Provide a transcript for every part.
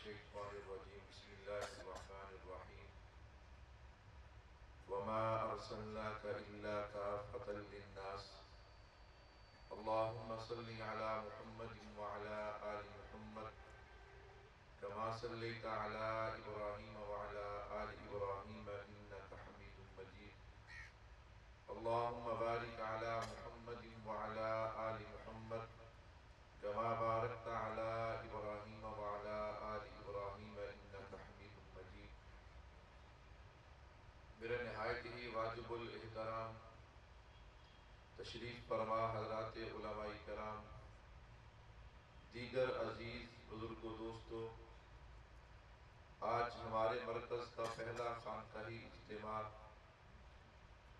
الشيطان الرجيم بسم الله الرحمن الرحيم وما أرسلناك إلا كافة للناس اللهم صل على محمد وعلى آل محمد كما صليت على إبراهيم وعلى آل إبراهيم إنك حميد مجيد اللهم بارك على محمد وعلى آل محمد كما باركت على إبراهيم وعلى آل إبراهيم إنك حميد مجيد میرے نہایت ہی واجب الاحترام تشریف فرما حضرات علماء کرام، دیگر عزیز بزرگ و دوستو، آج ہمارے مرکز کا پہلا خانقاہی اجتماع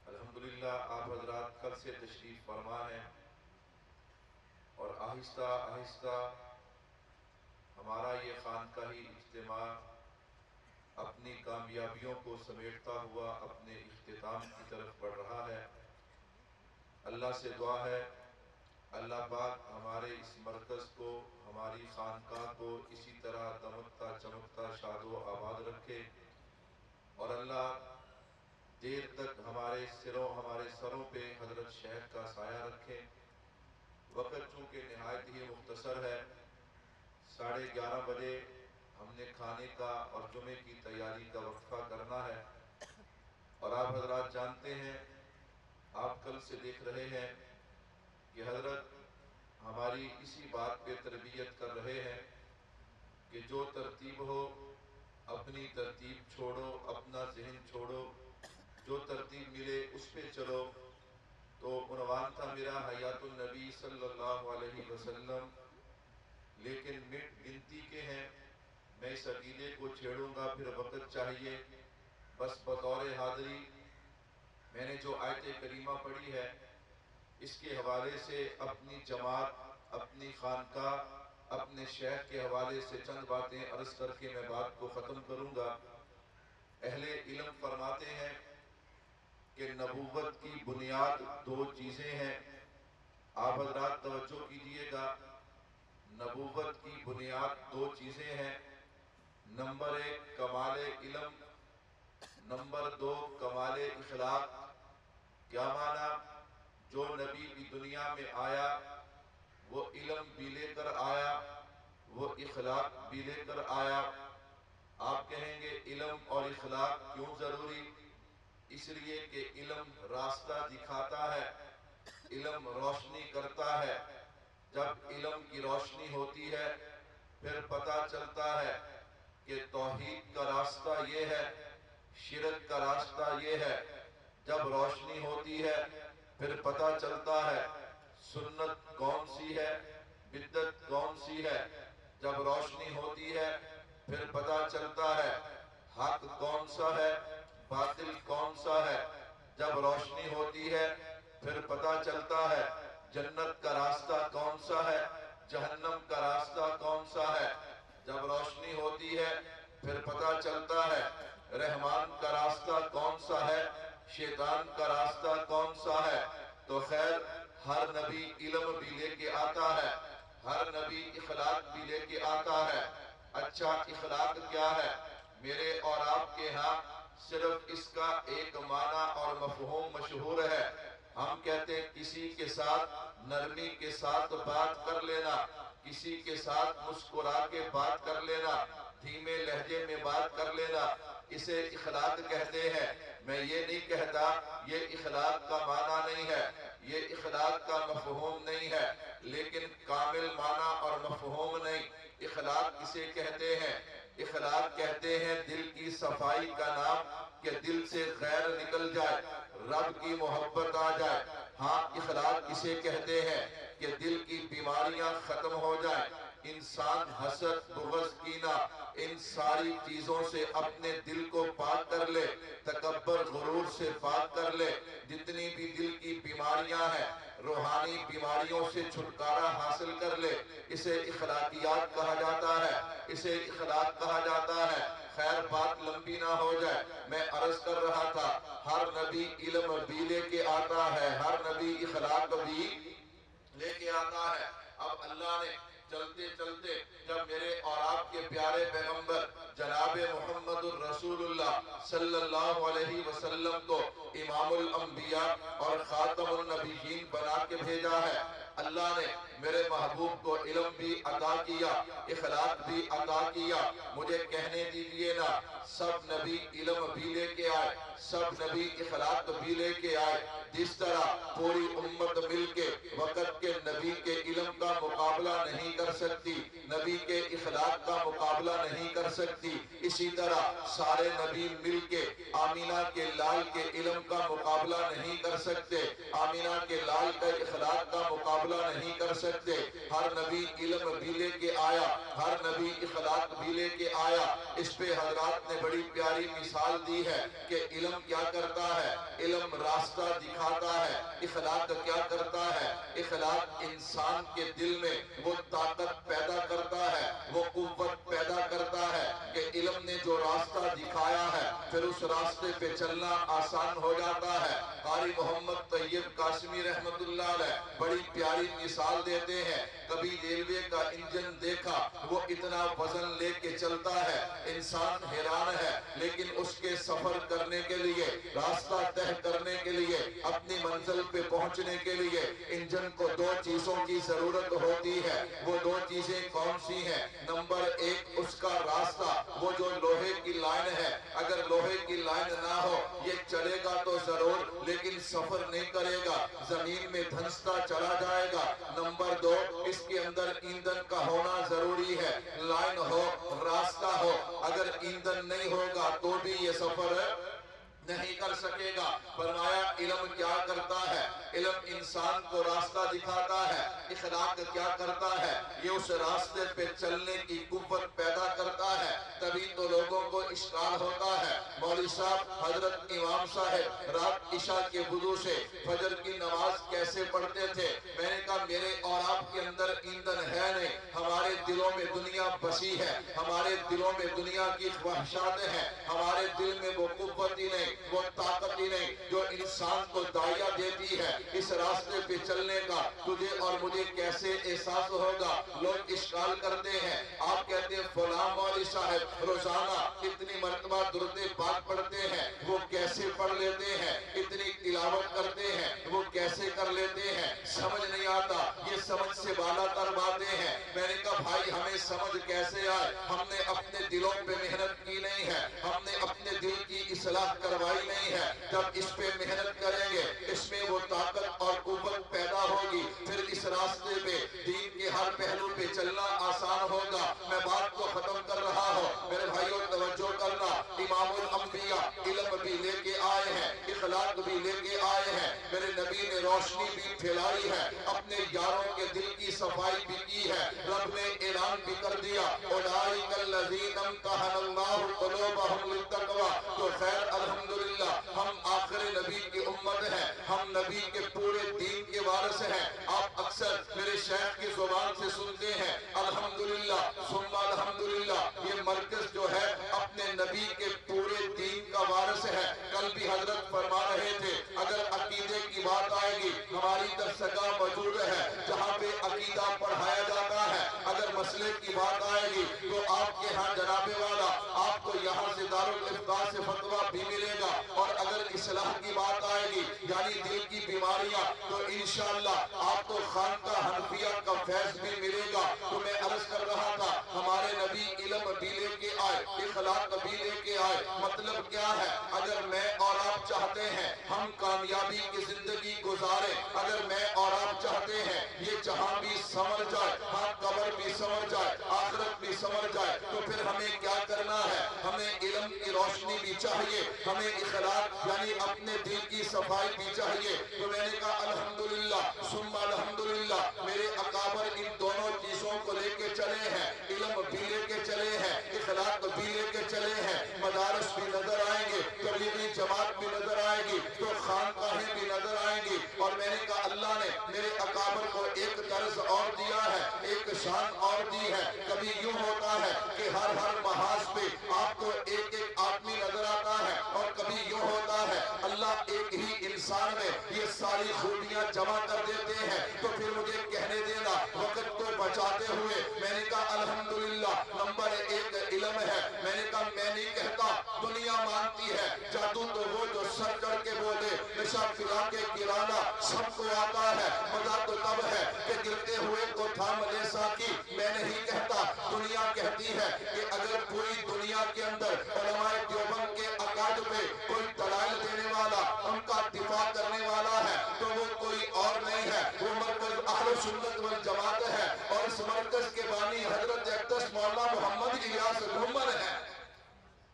الحمدللہ آپ حضرات کل سے تشریف فرما ہیں اور آہستہ آہستہ ہمارا یہ خانقاہی اجتماع اپنی کامیابیوں کو سمیٹتا ہوا اپنے اختتام کی طرف بڑھ رہا ہے۔ اللہ سے دعا ہے اللہ پاک ہمارے اس مرکز کو، ہماری خانقاہ کو اسی طرح دمکتا چمکتا شاد و آباد رکھے اور اللہ دیر تک ہمارے سروں پہ حضرت شیخ کا سایہ رکھے۔ وقت چونکہ نہایت ہی مختصر ہے، 11:30 بجے ہم نے کھانے کا اور جمعے کی تیاری کا وقفہ کرنا ہے، اور آپ حضرات جانتے ہیں، آپ کل سے دیکھ رہے ہیں کہ حضرت ہماری اسی بات پہ تربیت کر رہے ہیں کہ جو ترتیب ہو اپنی ترتیب چھوڑو، اپنا ذہن چھوڑو، جو ترتیب ملے اس پہ چلو۔ تو عنوان تھا میرا حیات النبی صلی اللہ علیہ وسلم، لیکن منٹ گنتی کے ہیں، میں اس عقیدے کو چھیڑوں گا پھر وقت چاہیے۔ بس بطور حاضری میں نے جو آیت کریمہ پڑھی ہے اس کے حوالے سے اپنی جماعت، اپنی خانقاہ، اپنے شیخ کے حوالے سے چند باتیں عرض کر کے میں بات کو ختم کروں گا۔ اہل علم فرماتے ہیں کہ نبوت کی بنیاد 2 چیزیں ہیں۔ آپ حضرات توجہ کیجئے گا، نبوت کی بنیاد 2 چیزیں ہیں۔ نمبر 1 کمال علم، نمبر 2 کمال اخلاق۔ کیا معنی؟ جو نبی بھی دنیا میں آیا وہ علم بھی لے کر آیا، وہ اخلاق بھی لے کر آیا۔ آپ کہیں گے علم اور اخلاق کیوں ضروری؟ اس لیے کہ علم راستہ دکھاتا ہے، علم روشنی کرتا ہے۔ جب علم کی روشنی ہوتی ہے پھر پتہ چلتا ہے کہ توحید کا راستہ یہ ہے، شرک کا راستہ یہ ہے۔ جب روشنی ہوتی ہے پھر پتہ چلتا ہے سنت کون سی ہے، بدعت کون سی ہے۔ جب روشنی ہوتی ہے پھر پتہ چلتا ہے حق کون سا ہے، باطل کون سا ہے۔ جب روشنی ہوتی ہے پھر پتہ چلتا ہے جنت کا راستہ کون سا ہے، جہنم کا راستہ کون سا ہے۔ جب روشنی ہوتی ہے پھر پتہ چلتا ہے رحمان کا راستہ کون سا ہے، شیطان کا راستہ کون سا ہے۔ تو خیر ہر نبی علم بھی لے کے آتا ہے، ہر نبی اخلاق بھی لے کے آتا ہے۔ اچھا اخلاق کیا ہے؟ میرے اور آپ کے ہاں صرف اس کا ایک معنی اور مفہوم مشہور ہے۔ ہم کہتے ہیں کسی کے ساتھ نرمی کے ساتھ بات کر لینا، کسی کے ساتھ مسکرا کے بات کر لینا، دھیمے لہجے میں بات کر لینا، اسے اخلاق کہتے ہیں۔ میں یہ نہیں کہتا یہ اخلاق کا معنی نہیں ہے، یہ اخلاق کا مفہوم نہیں ہے، لیکن کامل معنی اور مفہوم نہیں۔ اخلاق کسے کہتے ہیں؟ اخلاق کہتے ہیں دل کی صفائی کا نام، کہ دل سے غیر نکل جائے، رب کی محبت آ جائے۔ ہاں اخلاق کسے کہتے ہیں؟ کہ دل کی بیماریاں ختم ہو جائیں، انسان حسد، بغض، کینہ ان ساری چیزوں سے اپنے دل کو پاک کر لے، تکبر، غرور سے پاک کر لے۔ جتنی بھی دل کی بیماریاں ہیں روحانی بیماریوں سے چھٹکارا حاصل کر لے، اسے اخلاقیات کہا جاتا ہے، اسے اخلاق کہا جاتا ہے۔ خیر بات لمبی نہ ہو جائے، میں عرض کر رہا تھا ہر نبی علم بھی لے کے آتا ہے، ہر نبی اخلاق بھی لے کے آتا ہے۔ اب اللہ نے چلتے چلتے جب میرے اور آپ آپ کے پیارے پیغمبر جناب محمد الرسول اللہ صلی اللہ علیہ وسلم کو امام الانبیاء اور خاتم النبیین بنا کے بھیجا ہے۔ اللہ نے میرے محبوب کو علم بھی عطا کیا، اخلاق بھی عطا کیا۔ مجھے کہنے دیجئے نا، سب نبی علم بھی لے کے آئے، سب نبی اخلاق بھی لے کے آئے۔ جس طرح پوری امت مل کے وقت کے نبی کے علم کا مقابلہ نہیں کر سکتی، نبی کے اخلاق کا مقابلہ نہیں کر سکتی، اسی طرح سارے نبی مل کے آمینہ کے لال کے علم کا مقابلہ نہیں کر سکتے، آمینہ کے لال کے اخلاق کا مقابلہ نہیں کر سکتے۔ ہر نبی علم بھی لے کے آیا، ہر نبی اخلاق بھی لے کے آیا۔ اس پہ حضرات نے بڑی پیاری مثال دی ہے کہ علم کیا کرتا ہے، علم راستہ دکھاتا ہے، اخلاق کیا کرتا ہے، اخلاق انسان کے دل میں وہ طاقت پیدا کرتا ہے، وہ قوت پیدا کرتا ہے کہ علم نے جو راستہ دکھایا ہے پھر اس راستے پہ چلنا آسان ہو جاتا ہے۔ قاری محمد طیب قاسمی رحمت اللہ علیہ بڑی پیاری مثال دیتے ہیں، کبھی ریلوے کا انجن دیکھا، وہ اتنا وزن لے کے چلتا ہے، انسان حیران ہے، لیکن اس کے سفر کرنے کے لیے، راستہ طے کرنے کے لیے، اپنی منزل پہ پہنچنے کے لیے انجن کو دو چیزوں کی ضرورت ہوتی ہے۔ وہ دو چیزیں کون سی ہیں؟ نمبر ایک اس کا راستہ، وہ جو لوہے کی لائن ہے، اگر لوہے کی لائن نہ ہو یہ چلے گا تو ضرور لیکن سفر نہیں کرے گا، زمین میں دھنستا چلا جائے گا۔ نمبر دو اس کے اندر ایندھن کا ہونا ضروری ہے، لائن ہو، راستہ ہو، اگر ایندھن نہیں ہوگا تو بھی یہ سفر نہیں کر سکے گا۔ فرمایا علم کیا کرتا ہے؟ علم انسان کو راستہ دکھاتا ہے۔ اخلاق کیا کرتا ہے؟ یہ اس راستے پہ چلنے کی قوت پیدا کرتا ہے۔ تبھی تو لوگوں کو اشکال ہوتا ہے، مولوی صاحب حضرت امام صاحب رات عشاء کے وضو سے فجر کی نماز کیسے پڑھتے تھے؟ میں نے کہا میرے اور آپ کے اندر ایندھن ہے نہیں، ہمارے دلوں میں دنیا بسی ہے، ہمارے دلوں میں دنیا کی خواہشات ہیں، ہمارے دل میں وہ قوت ہی نہیں، وہ طاقت ہی نہیں جو انسان کو داعیہ دیتی ہے اس راستے پہ چلنے کا۔ تجھے اور مجھے کیسے احساس ہوگا؟ لوگ اشکال کرتے ہیں، آپ کہتے ہیں فلاں مولوی صاحب روزانہ اتنی مرتبہ درود پاک پڑھتے ہیں، وہ کیسے پڑھ لیتے ہیں؟ اتنی تلاوت کرتے ہیں، وہ کیسے کر لیتے ہیں؟ سمجھ نہیں آتا، یہ سمجھ سے بالا تر باتیں ہیں۔ میں نے کہا بھائی ہمیں سمجھ کیسے آئے؟ ہم نے اپنے دلوں پہ محنت کی نہیں ہے، ہم نے اپنے دل کی اصلاح کروائی نہیں ہے۔ جب اس پہ محنت کریں گے اس میں وہ طاقت اور قوت پیدا ہوگی، پھر اس راستے پہ دین کے ہر پہلو پہ چلنا آسان ہوگا۔ میں بات کو ختم کر رہا ہوں، میرے بھائیوں توجہ کرنا۔ امام الانبیاء علم بھی لے کے آئے ہیں، اخلاق بھی لے کے آئے ہیں، میرے نبی نے روشنی بھی پھیلائی ہے، اپنے یاروں کے دل کی صفائی بھی کی ہے۔ رب نے اعلان بھی کر دیا اولئک الذین امتحن اللہ قلوبہم للتقوی۔ تو خیر الحمدللہ ہم آخر نبی کی امت ہیں، ہم نبی کے پورے دین کے وارث ہیں۔ آپ اکثر میرے شیخ کی زبان سے سنتے ہیں الحمدللہ ثم الحمدللہ، یہ مرکز جو ہے اپنے نبی کے پورے دین کا وارث ہے۔ کل بھی حضرت فرما رہے تھے اگر عقیدے کی بات آئے گی ہماری درسگاہ موجود ہے جہاں پہ عقیدہ پڑھایا جاتا ہے۔ اگر مسئلے کی بات آئے گی تو آپ کے ہاں جناب والا آپ کو یہاں سے دارالفتویٰ سے فتویٰ بھی ملے گا، اور اگر اصلاح کی بات آئے گی یعنی دل کی بیماریاں تو انشاءاللہ آپ کو خانقاہ حنفیہ کا فیض بھی ملے گا۔ تو میں عرض کر رہا تھا ہمارے نبی علم بھی لے کے آئے، اخلاق بھی لے کے آئے۔ مطلب کیا ہے؟ اگر میں اور آپ چاہتے ہیں ہم کامیابی کی زندگی گزاریں، اگر میں اور آپ چاہتے ہیں یہ جہاں بھی سنور جائے، ہاں قبر بھی سنور جائے، آخرت بھی سنور جائے، تو پھر ہمیں کیا کرنا ہے؟ ہمیں علم کی روشنی بھی چاہیے، ہمیں اخلاق یعنی اپنے دل کی صفائی بھی چاہیے۔ تو میں نے کہا الحمدللہ ثم الحمدللہ میرے اکابر ان دونوں چیزوں کو لے کے چلے ہیں، علم بھی لے کے چلے ہیں، اخلاق بھی لے کے چلے ہیں۔ مدارس بھی نظر آئیں گے، تبلیغی جماعت بھی نظر آئے گی، تو خانقاہیں بھی نظر آئیں گی۔ اور میں نے کہا اللہ نے میرے اکابر کو ایک طرز اور دیا ہے، ایک شان اور دی ہے۔ کبھی یوں ہوتا ہے کہ ہر محاذ پہ آپ کو ایک ایک آدمی نظر آتا ہے، اور کبھی یوں ہوتا ہے اللہ ایک ہی انسان میں یہ ساری خوبیاں جمع کر دیتے ہیں۔ تو پھر مجھے کہنے دینا وقت کو بچاتے ہوئے میں نے کہا الحمدللہ نمبر میں نے کہا میں نہیں کہتا، دنیا مانتی ہے جادو تو وہ جو سر چڑھ کے بولے، نشہ پلا کے گرانا سب کو آتا ہے، مزہ تو تب ہے کہ گرتے ہوئے کو تھام لے ساقی۔ میں نہیں کہتا، دنیا کہتی ہے کہ اگر پوری دنیا کے اندر علماء دیوبند کے عقائد پہ کوئی دلائل دینے والا، ان کا دفاع کرنے والا ہے تو وہ کوئی اور نہیں ہے، وہ مرکز اہل سنت والجماعت ہے، اور اس مرکز کے بانی حضرت اقدس مولانا محمد الیاس گھمر ہے۔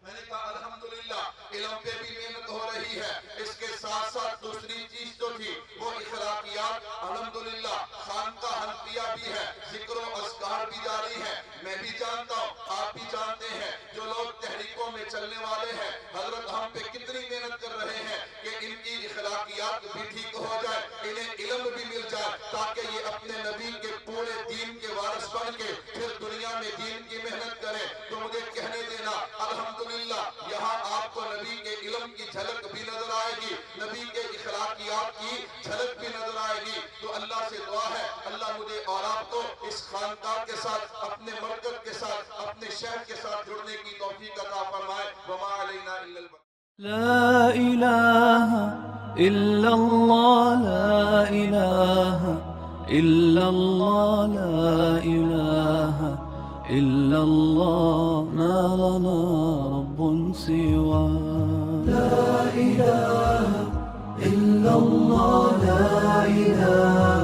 میں نے کہا الحمدللہ علم پہ بھی محنت ہو رہی ہے، اس کے ساتھ ساتھ دوسری چیز جو تھی وہ اخلاقیات، الحمدللہ خانقاہ حنفیہ بھی ہے، ذکر و اذکار بھی جاری ہے۔ میں بھی جانتا ہوں، آپ بھی جانتے ہیں، جو لوگ تحریکوں میں چلنے والے ہیں، حضرت ہم پہ کتنی محنت کر رہے ہیں کہ ان کی اخلاقیات بھی ٹھیک ہو جائے، انہیں علم بھی مل جائے، تاکہ یہ اپنے نبی کے پورے دین کے وارث بن کے پھر دنیا میں دین کی محنت کریں۔ تو مجھے کہنے دینا الحمدللہ یہاں آپ کو نبی کے علم کی جھلک بھی نظر آئے گی، نبی کے اخلاقیات کی جھلک بھی نظر آئے گی۔ تو اللہ سے دعا ہے اللہ مجھے اور آپ کو اس خانقاہ کے ساتھ، اپنے مرکز کے ساتھ، اپنے شہر کے ساتھ جڑنے کی توفیق عطا فرمائے۔ وما علینا الا البلاغ۔ لا إله إلا الله، لا إله إلا الله، لا إله إلا الله، ما لنا رب سواه. لا إله إلا الله، لا إله